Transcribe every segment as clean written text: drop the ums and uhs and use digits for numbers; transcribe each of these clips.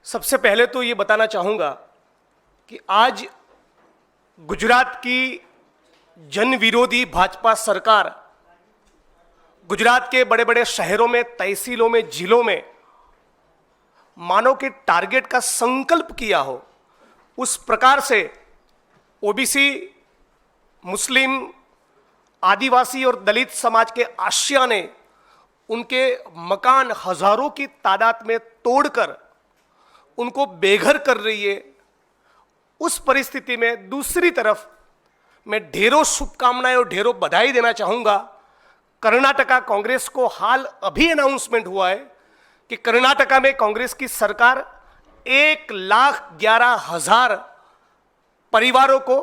सबसे पहले तो ये बताना चाहूँगा कि आज गुजरात की जन विरोधी भाजपा सरकार गुजरात के बड़े बड़े शहरों में, तहसीलों में, जिलों में मानो कि टारगेट का संकल्प किया हो, उस प्रकार से ओबीसी, मुस्लिम, आदिवासी और दलित समाज के आशिया ने उनके मकान हजारों की तादाद में तोड़कर उनको बेघर कर रही है। उस परिस्थिति में दूसरी तरफ मैं ढेरों शुभकामनाएं और ढेरों बधाई देना चाहूँगा। कर्नाटका कांग्रेस को हाल अभी अनाउंसमेंट हुआ है कि कर्नाटका में कांग्रेस की सरकार 1,11,000 परिवारों को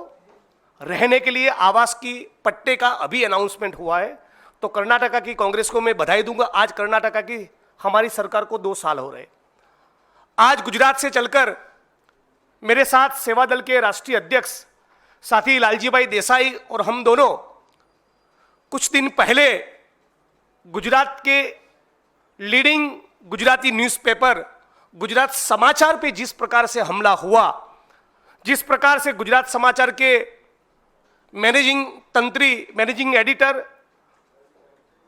रहने के लिए आवास की पट्टे का अभी अनाउंसमेंट हुआ है। तो कर्नाटका की कांग्रेस को मैं बधाई दूंगा। आज कर्नाटका की हमारी सरकार को 2 साल हो रहे। आज गुजरात से चलकर मेरे साथ सेवा दल के राष्ट्रीय अध्यक्ष साथी लालजीभाई देसाई और हम दोनों कुछ दिन पहले गुजरात के लीडिंग गुजराती न्यूज़पेपर गुजरात समाचार पे जिस प्रकार से हमला हुआ, जिस प्रकार से गुजरात समाचार के मैनेजिंग एडिटर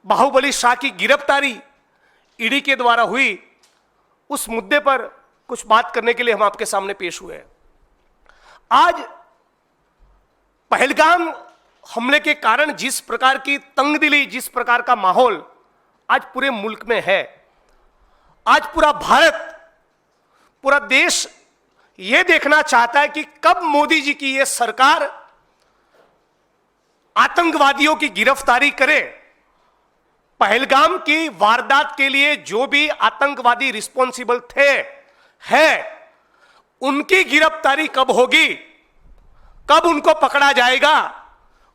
बाहुबली शाह की गिरफ्तारी ईडी के द्वारा हुई, उस मुद्दे पर कुछ बात करने के लिए हम आपके सामने पेश हुए हैं। आज पहलगाम हमले के कारण जिस प्रकार की तंगदिली, जिस प्रकार का माहौल आज पूरे मुल्क में है, आज पूरा भारत, पूरा देश यह देखना चाहता है कि कब मोदी जी की यह सरकार आतंकवादियों की गिरफ्तारी करे। पहलगाम की वारदात के लिए जो भी आतंकवादी रिस्पॉन्सिबल उनकी गिरफ्तारी कब होगी, कब उनको पकड़ा जाएगा।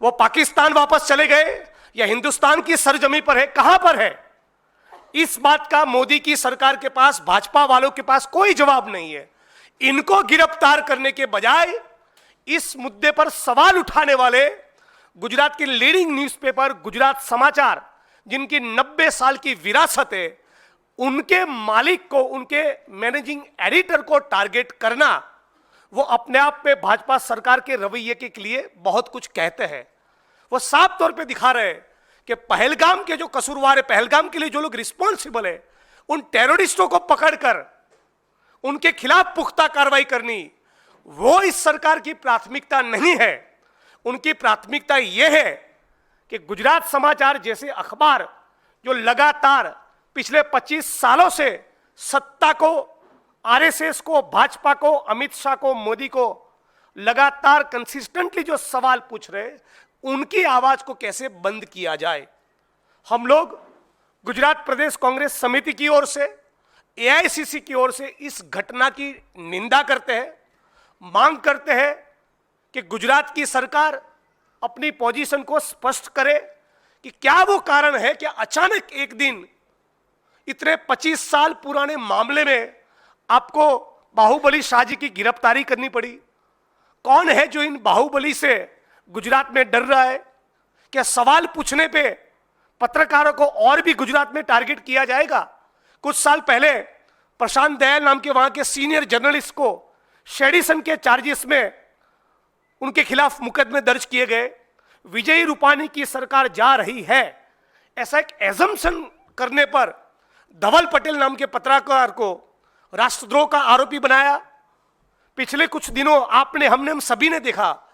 वो पाकिस्तान वापस चले गए या हिंदुस्तान की सरजमी पर है, कहां पर है? इस बात का मोदी की सरकार के पास, भाजपा वालों के पास कोई जवाब नहीं है। इनको गिरफ्तार करने के बजाय इस मुद्दे पर सवाल उठाने वाले गुजरात के लीडिंग न्यूज़पेपर गुजरात समाचार, जिनकी 90 साल की विरासत है, उनके मालिक को, उनके मैनेजिंग एडिटर को टारगेट करना, वो अपने आप में भाजपा सरकार के रवैये के लिए बहुत कुछ कहते हैं। वो साफ तौर पे दिखा रहे हैं कि पहलगाम के जो कसूरवार है, पहलगाम के लिए जो लोग रिस्पॉन्सिबल है, उन टेररिस्टों को पकड़कर उनके खिलाफ पुख्ता कार्रवाई करनी, वो इस सरकार की प्राथमिकता नहीं है। उनकी प्राथमिकता यह है कि गुजरात समाचार जैसे अखबार जो लगातार पिछले 25 सालों से सत्ता को, आरएसएस को, भाजपा को, अमित शाह को, मोदी को लगातार कंसिस्टेंटली जो सवाल पूछ रहे, उनकी आवाज को कैसे बंद किया जाए। हम लोग गुजरात प्रदेश कांग्रेस समिति की ओर से, एआईसीसी की ओर से इस घटना की निंदा करते हैं, मांग करते हैं कि गुजरात की सरकार अपनी पोजीशन को स्पष्ट करे कि क्या वो कारण है कि अचानक एक दिन इतने 25 साल पुराने मामले में आपको बाहुबली शाह जी की गिरफ्तारी करनी पड़ी। कौन है जो इन बाहुबली से गुजरात में डर रहा है? क्या सवाल पूछने पे पत्रकारों को और भी गुजरात में टारगेट किया जाएगा? कुछ साल पहले प्रशांत दयाल नाम के वहां के सीनियर जर्नलिस्ट को सेडिशन के चार्जेस में उनके खिलाफ मुकदमे दर्ज किए गए। विजय रूपानी की सरकार जा रही है, ऐसा एक एजम्पशन करने पर धवल पटेल नाम के पत्रकार को राष्ट्रद्रोह का आरोपी बनाया। पिछले कुछ दिनों हमने हम सभी ने देखा,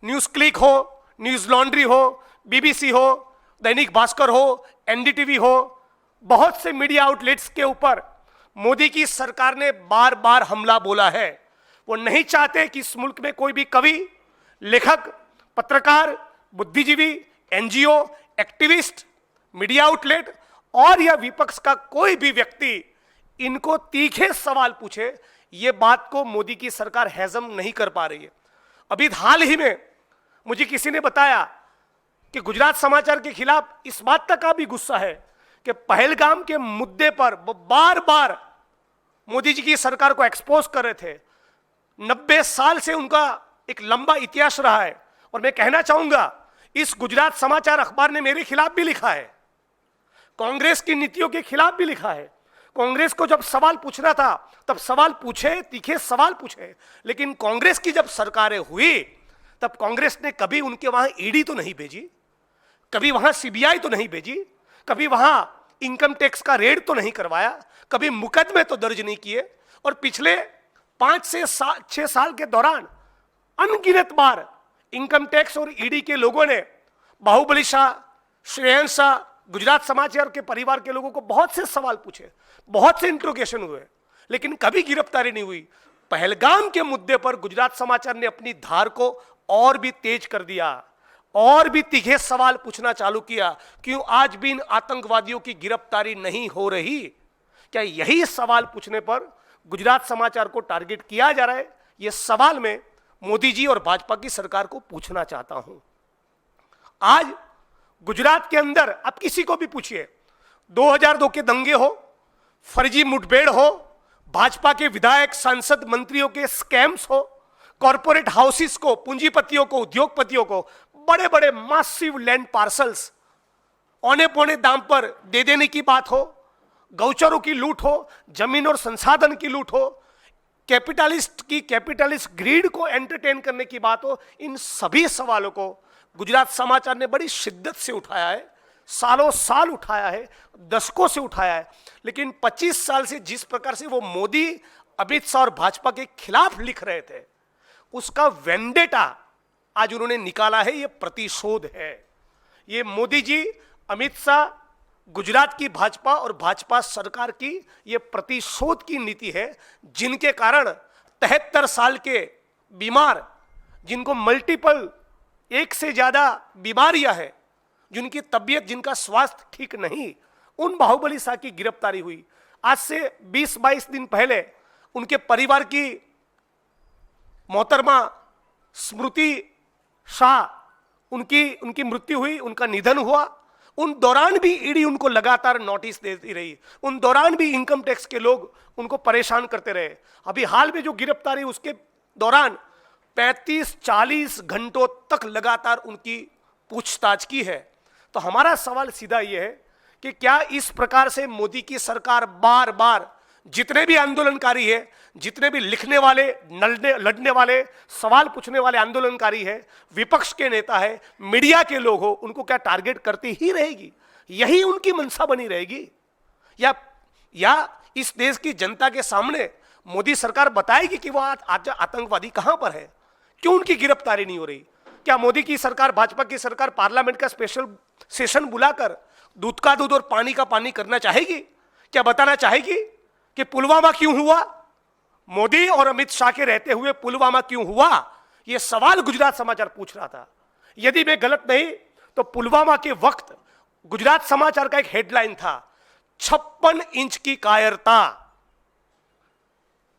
न्यूज क्लिक हो, न्यूज लॉन्ड्री हो, बीबीसी हो, दैनिक भास्कर हो, एनडीटीवी हो, बहुत से मीडिया आउटलेट्स के ऊपर मोदी की सरकार ने बार बार हमला बोला है। वो नहीं चाहते कि इस मुल्क में कोई भी कवि, लेखक, पत्रकार, बुद्धिजीवी, एनजीओ, एक्टिविस्ट, मीडिया आउटलेट और या विपक्ष का कोई भी व्यक्ति इनको तीखे सवाल पूछे। ये बात को मोदी की सरकार हेजम नहीं कर पा रही है। अभी हाल ही में मुझे किसी ने बताया कि गुजरात समाचार के खिलाफ इस बात तक का भी गुस्सा है कि पहलगाम के मुद्दे पर वो बार बार मोदी जी की सरकार को एक्सपोज कर रहे थे। 90 साल से उनका एक लंबा इतिहास रहा है। और मैं कहना चाहूंगा, इस गुजरात समाचार अखबार ने मेरे खिलाफ भी लिखा है, कांग्रेस की नीतियों के खिलाफ भी लिखा है, कांग्रेस को जब सवाल पूछना था तब सवाल पूछे, तीखे सवाल पूछे, लेकिन कांग्रेस की जब सरकारें हुई तब कांग्रेस ने कभी उनके वहां ईडी तो नहीं भेजी, कभी वहां सीबीआई तो नहीं भेजी, कभी वहां इनकम टैक्स का रेड तो नहीं करवाया, कभी मुकदमे तो दर्ज नहीं किए। और पिछले 5 से 6 साल के दौरान अनगिनत बार इनकम टैक्स और ईडी के लोगों ने बाहुबली शाह, श्रेयंश शाह, गुजरात समाचार के परिवार के लोगों को बहुत से सवाल पूछे, बहुत से इंट्रोगेशन हुए, लेकिन कभी गिरफ्तारी नहीं हुई। पहलगाम के मुद्दे पर गुजरात समाचार ने अपनी धार को और भी तेज कर दिया, और भी तीखे सवाल पूछना चालू किया, क्यों आज भी इन आतंकवादियों की गिरफ्तारी नहीं हो रही? क्या यही सवाल पूछने पर गुजरात समाचार को टारगेट किया जा रहा है? यह सवाल मैं मोदी जी और भाजपा की सरकार को पूछना चाहता हूं। आज गुजरात के अंदर आप किसी को भी पूछिए, 2002 के दंगे हो, फर्जी मुठभेड़ हो, भाजपा के विधायक, सांसद, मंत्रियों के स्कैम्स हो, कॉरपोरेट हाउसेस को, पूंजीपतियों को, उद्योगपतियों को बड़े बड़े मासिव लैंड पार्सल्स औने पौने दाम पर दे देने की बात हो, गौचरों की लूट हो, जमीन और संसाधन की लूट हो, कैपिटलिस्ट ग्रीड को एंटरटेन करने की बात हो, इन सभी सवालों को गुजरात समाचार ने बड़ी शिद्दत से उठाया है, सालों साल उठाया है, दशकों से उठाया है। लेकिन 25 साल से जिस प्रकार से वो मोदी, अमित शाह और भाजपा के खिलाफ लिख रहे थे, उसका वेंडेटा आज उन्होंने निकाला है। ये प्रतिशोध है। ये मोदी जी, अमित शाह, गुजरात की भाजपा और भाजपा सरकार की ये प्रतिशोध की नीति है, जिनके कारण 73 साल के बीमार, जिनको मल्टीपल, एक से ज्यादा बीमारियां हैं, जिनकी तबीयत, जिनका स्वास्थ्य ठीक नहीं, उन बाहुबली शाह की गिरफ्तारी हुई। आज से 20-22 दिन पहले उनके परिवार की मोहतरमा स्मृति शाह, उनकी मृत्यु हुई, उनका निधन हुआ। उन दौरान भी ईडी उनको लगातार नोटिस देती रही, उन दौरान भी इनकम टैक्स के लोग उनको परेशान करते रहे। अभी हाल में जो गिरफ्तारी, उसके दौरान 35-40 घंटों तक लगातार उनकी पूछताछ की है। तो हमारा सवाल सीधा यह है कि क्या इस प्रकार से मोदी की सरकार बार बार, जितने भी आंदोलनकारी है, जितने भी लिखने वाले, लड़ने वाले, सवाल पूछने वाले आंदोलनकारी है, विपक्ष के नेता है, मीडिया के लोग हो, उनको क्या टारगेट करती ही रहेगी? यही उनकी मंशा बनी रहेगी? या इस देश की जनता के सामने मोदी सरकार बताएगी कि वो आज आतंकवादी कहां पर है, क्यों उनकी गिरफ्तारी नहीं हो रही? क्या मोदी की सरकार, भाजपा की सरकार पार्लियामेंट का स्पेशल सेशन बुलाकर दूध का दूध और पानी का पानी करना चाहेगी? क्या बताना चाहेगी कि पुलवामा क्यों हुआ, मोदी और अमित शाह के रहते हुए पुलवामा क्यों हुआ? यह सवाल गुजरात समाचार पूछ रहा था। यदि मैं गलत नहीं तो पुलवामा के वक्त गुजरात समाचार का एक हेडलाइन था, 56 इंच की कायरता।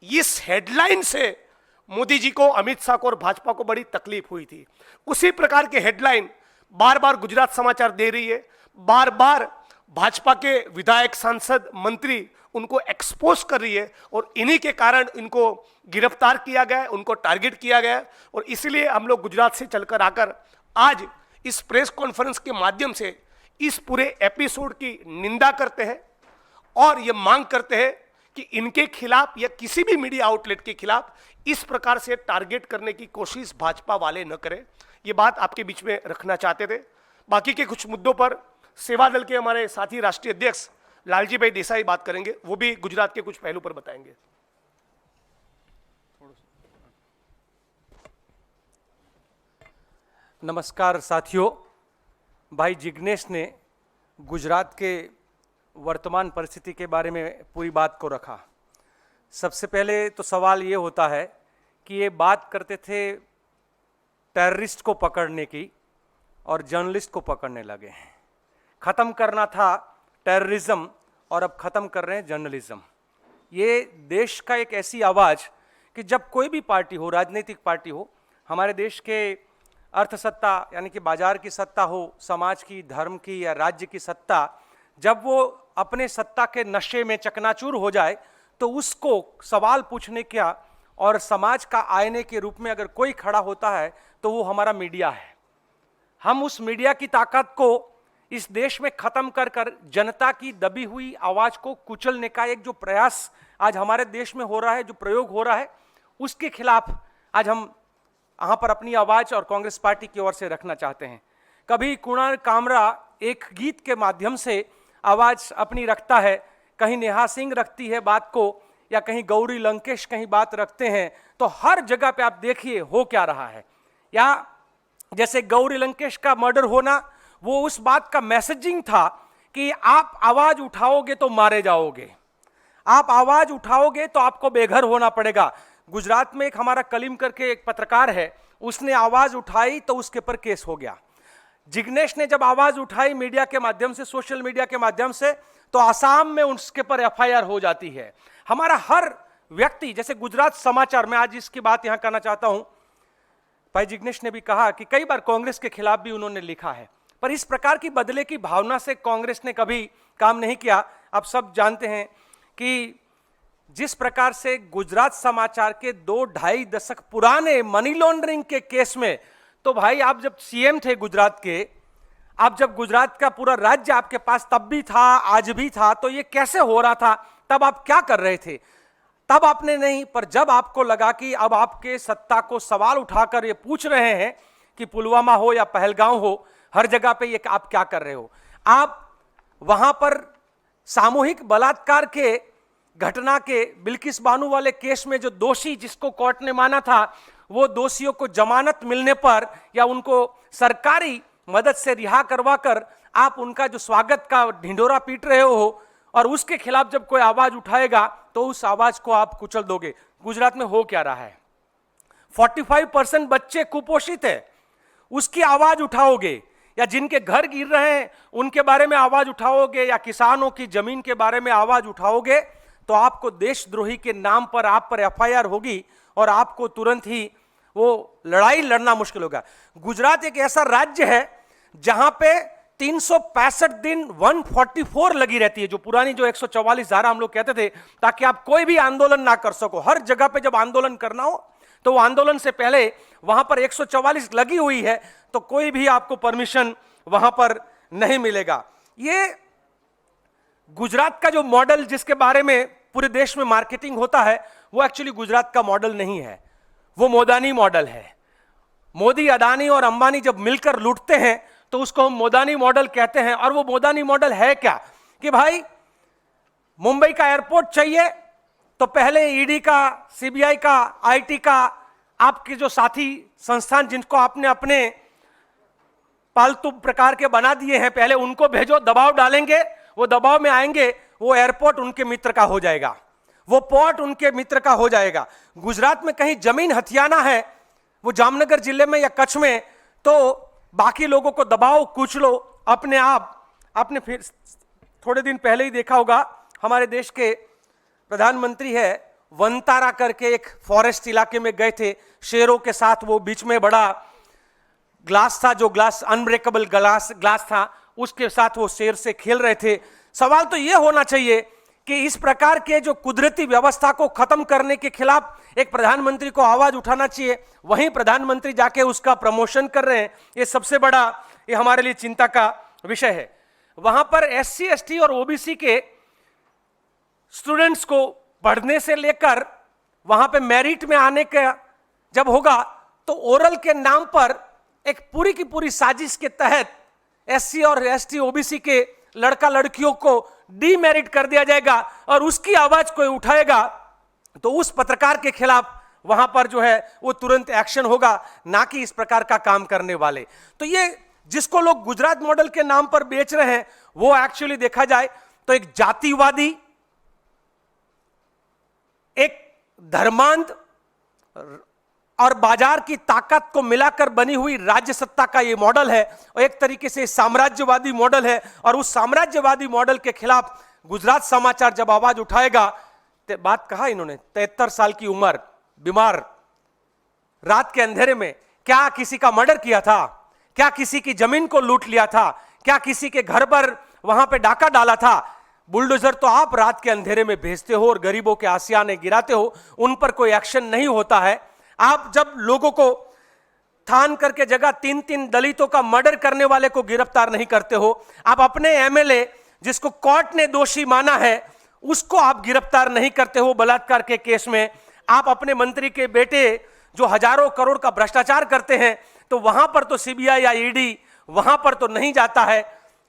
इस हेडलाइन से मोदी जी को, अमित शाह को और भाजपा को बड़ी तकलीफ हुई थी। उसी प्रकार के हेडलाइन बार बार गुजरात समाचार दे रही है, बार बार भाजपा के विधायक, सांसद, मंत्री उनको एक्सपोज कर रही है, और इन्हीं के कारण इनको गिरफ्तार किया गया, उनको टारगेट किया गया। और इसलिए हम लोग गुजरात से चलकर आकर आज इस प्रेस कॉन्फ्रेंस के माध्यम से इस पूरे एपिसोड की निंदा करते हैं और ये मांग करते हैं कि इनके खिलाफ या किसी भी मीडिया आउटलेट के खिलाफ इस प्रकार से टारगेट करने की कोशिश भाजपा वाले न करें। ये बात आपके बीच में रखना चाहते थे। बाकी के कुछ मुद्दों पर सेवा दल के हमारे साथी राष्ट्रीय अध्यक्ष लालजी भाई देसाई बात करेंगे, वो भी गुजरात के कुछ पहलू पर बताएंगे। नमस्कार साथियों, भाई जिग्नेश ने गुजरात के वर्तमान परिस्थिति के बारे में पूरी बात को रखा। सबसे पहले तो सवाल ये होता है कि ये बात करते थे टेररिस्ट को पकड़ने की और जर्नलिस्ट को पकड़ने लगे हैं। ख़त्म करना था टेररिज्म और अब ख़त्म कर रहे हैं जर्नलिज्म। ये देश का एक ऐसी आवाज़ कि जब कोई भी पार्टी हो, राजनीतिक पार्टी हो, हमारे देश के अर्थसत्ता यानी कि बाजार की सत्ता हो, समाज की, धर्म की या राज्य की सत्ता, जब वो अपने सत्ता के नशे में चकनाचूर हो जाए तो उसको सवाल पूछने का और समाज का आईने के रूप में अगर कोई खड़ा होता है तो वो हमारा मीडिया है। हम उस मीडिया की ताकत को इस देश में खत्म कर कर जनता की दबी हुई आवाज को कुचलने का एक जो प्रयास आज हमारे देश में हो रहा है, जो प्रयोग हो रहा है, उसके खिलाफ आज हम यहां पर अपनी आवाज और कांग्रेस पार्टी की ओर से रखना चाहते हैं। कभी कुणाल कामरा एक गीत के माध्यम से आवाज अपनी रखता है, कहीं नेहा सिंह रखती है बात को, या कहीं गौरी लंकेश कहीं बात रखते हैं, तो हर जगह पे आप देखिए हो क्या रहा है। या जैसे गौरी लंकेश का मर्डर होना, वो उस बात का मैसेजिंग था कि आप आवाज उठाओगे तो मारे जाओगे, आप आवाज उठाओगे तो आपको बेघर होना पड़ेगा। गुजरात में एक हमारा कलीम करके एक पत्रकार है, उसने आवाज उठाई तो उसके पर केस हो गया। जिग्नेश ने जब आवाज उठाई मीडिया के माध्यम से, सोशल मीडिया के माध्यम से, तो आसाम में उसके पर एफआईआर हो जाती है। हमारा हर व्यक्ति, जैसे गुजरात समाचार, मैं आज इसकी बात यहां करना चाहता हूं, भाई जिग्नेश ने भी कहा कि कई बार कांग्रेस के खिलाफ भी उन्होंने लिखा है, पर इस प्रकार की बदले की भावना से कांग्रेस ने कभी काम नहीं किया। आप सब जानते हैं कि जिस प्रकार से गुजरात समाचार के 2-2.5 दशक पुराने मनी लॉन्ड्रिंग के केस में, तो भाई आप जब सीएम थे गुजरात के, आप जब गुजरात का पूरा राज्य आपके पास तब भी था, आज भी था, तो ये कैसे हो रहा था? तब आप क्या कर रहे थे? तब आपने नहीं, पर जब आपको लगा कि अब आपके सत्ता को सवाल उठाकर ये पूछ रहे हैं कि पुलवामा हो या पहलगांव हो, हर जगह पे ये आप क्या कर रहे हो? आप वहां पर सामूहिक बलात्कार के घटना के बिल्किस बानो वाले केस में जो दोषी जिसको कोर्ट ने माना था, वो दोषियों को जमानत मिलने पर या उनको सरकारी मदद से रिहा करवाकर आप उनका जो स्वागत का ढिंढोरा पीट रहे हो, और उसके खिलाफ जब कोई आवाज उठाएगा तो उस आवाज को आप कुचल दोगे। गुजरात में हो क्या रहा है? 45% बच्चे कुपोषित है, उसकी आवाज उठाओगे? या जिनके घर गिर रहे हैं उनके बारे में आवाज उठाओगे? या किसानों की जमीन के बारे में आवाज उठाओगे? तो आपको देशद्रोही के नाम पर आप पर एफआईआर होगी और आपको तुरंत ही वो लड़ाई लड़ना मुश्किल होगा। गुजरात एक ऐसा राज्य है जहां पे 365 दिन 144 लगी रहती है, जो पुरानी जो 144 धारा हम लोग कहते थे, ताकि आप कोई भी आंदोलन ना कर सको। हर जगह पे जब आंदोलन करना हो तो वो आंदोलन से पहले वहां पर 144 लगी हुई है, तो कोई भी आपको परमिशन वहां पर नहीं मिलेगा। ये गुजरात का जो मॉडल जिसके बारे में पूरे देश में मार्केटिंग होता है, वो एक्चुअली गुजरात का मॉडल नहीं है, वो मोदानी मॉडल है। मोदी, अदानी और अंबानी जब मिलकर लूटते हैं तो उसको हम मोदानी मॉडल कहते हैं। और वो मोदानी मॉडल है क्या कि भाई मुंबई का एयरपोर्ट चाहिए तो पहले ईडी का, सीबीआई का, आईटी का, आपके जो साथी संस्थान जिनको आपने अपने पालतू प्रकार के बना दिए हैं, पहले उनको भेजो, दबाव डालेंगे, वो दबाव में आएंगे, वो एयरपोर्ट उनके मित्र का हो जाएगा, वो पोर्ट उनके मित्र का हो जाएगा। गुजरात में कहीं जमीन हथियाना है, वो जामनगर जिले में या कच्छ में, तो बाकी लोगों को दबाओ, कुचलो अपने आप। आपने फिर थोड़े दिन पहले ही देखा होगा, हमारे देश के प्रधानमंत्री है वंतारा करके एक फॉरेस्ट इलाके में गए थे शेरों के साथ। वो बीच में बड़ा ग्लास था, जो ग्लास अनब्रेकेबल ग्लास था, उसके साथ वो शेर से खेल रहे थे। सवाल तो ये होना चाहिए कि इस प्रकार के जो कुदरती व्यवस्था को खत्म करने के खिलाफ एक प्रधानमंत्री को आवाज उठाना चाहिए, वहीं प्रधानमंत्री जाके उसका प्रमोशन कर रहे हैं। ये सबसे बड़ा, ये हमारे लिए चिंता का विषय है। वहां पर एससी, एसटी और ओबीसी के स्टूडेंट्स को पढ़ने से लेकर वहां पे मेरिट में आने का जब होगा, तो ओरल के नाम पर एक पूरी की पूरी साजिश के तहत एससी और एसटी, ओबीसी के लड़का लड़कियों को डीमेरिट कर दिया जाएगा, और उसकी आवाज कोई उठाएगा तो उस पत्रकार के खिलाफ वहां पर जो है वो तुरंत एक्शन होगा, ना कि इस प्रकार का काम करने वाले। तो ये जिसको लोग गुजरात मॉडल के नाम पर बेच रहे हैं, वो एक्चुअली देखा जाए तो एक जातिवादी, एक धर्मांध और बाजार की ताकत को मिलाकर बनी हुई राज्य सत्ता का ये मॉडल है, और एक तरीके से साम्राज्यवादी मॉडल है। और उस साम्राज्यवादी मॉडल के खिलाफ गुजरात समाचार जब आवाज उठाएगा, तो बात कहा इन्होंने, 73 साल की उम्र, बीमार, रात के अंधेरे में क्या किसी का मर्डर किया था? क्या किसी की जमीन को लूट लिया था? क्या किसी के घर पर वहां पे डाका डाला था? बुलडोजर तो आप रात के अंधेरे में भेजते हो और गरीबों के आसियाने गिराते हो, उन पर कोई एक्शन नहीं होता है। आप जब लोगों को थान करके जगह 3-3 दलितों का मर्डर करने वाले को गिरफ्तार नहीं करते हो। आप अपने एमएलए जिसको कोर्ट ने दोषी माना है उसको आप गिरफ्तार नहीं करते हो बलात्कार के केस में। आप अपने मंत्री के बेटे जो हजारों करोड़ का भ्रष्टाचार करते हैं तो वहां पर तो सीबीआई या ईडी वहां पर तो नहीं जाता है।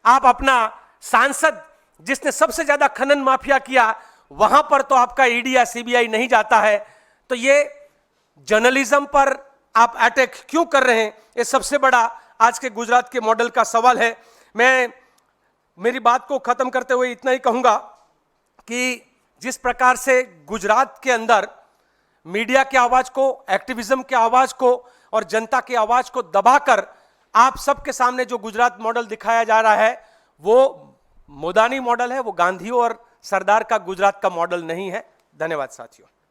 आप अपना सांसद जिसने सबसे ज्यादा खनन माफिया किया वहां पर तो आपका ईडी या सीबीआई नहीं जाता है। तो ये जर्नलिज्म पर आप अटैक क्यों कर रहे हैं, ये सबसे बड़ा आज के गुजरात के मॉडल का सवाल है। मैं मेरी बात को खत्म करते हुए इतना ही कहूंगा कि जिस प्रकार से गुजरात के अंदर मीडिया की आवाज को, एक्टिविज्म की आवाज को और जनता की आवाज को दबाकर आप सबके सामने जो गुजरात मॉडल दिखाया जा रहा है वो मोदानी मॉडल है, वो गांधी और सरदार का गुजरात का मॉडल नहीं है। धन्यवाद साथियों।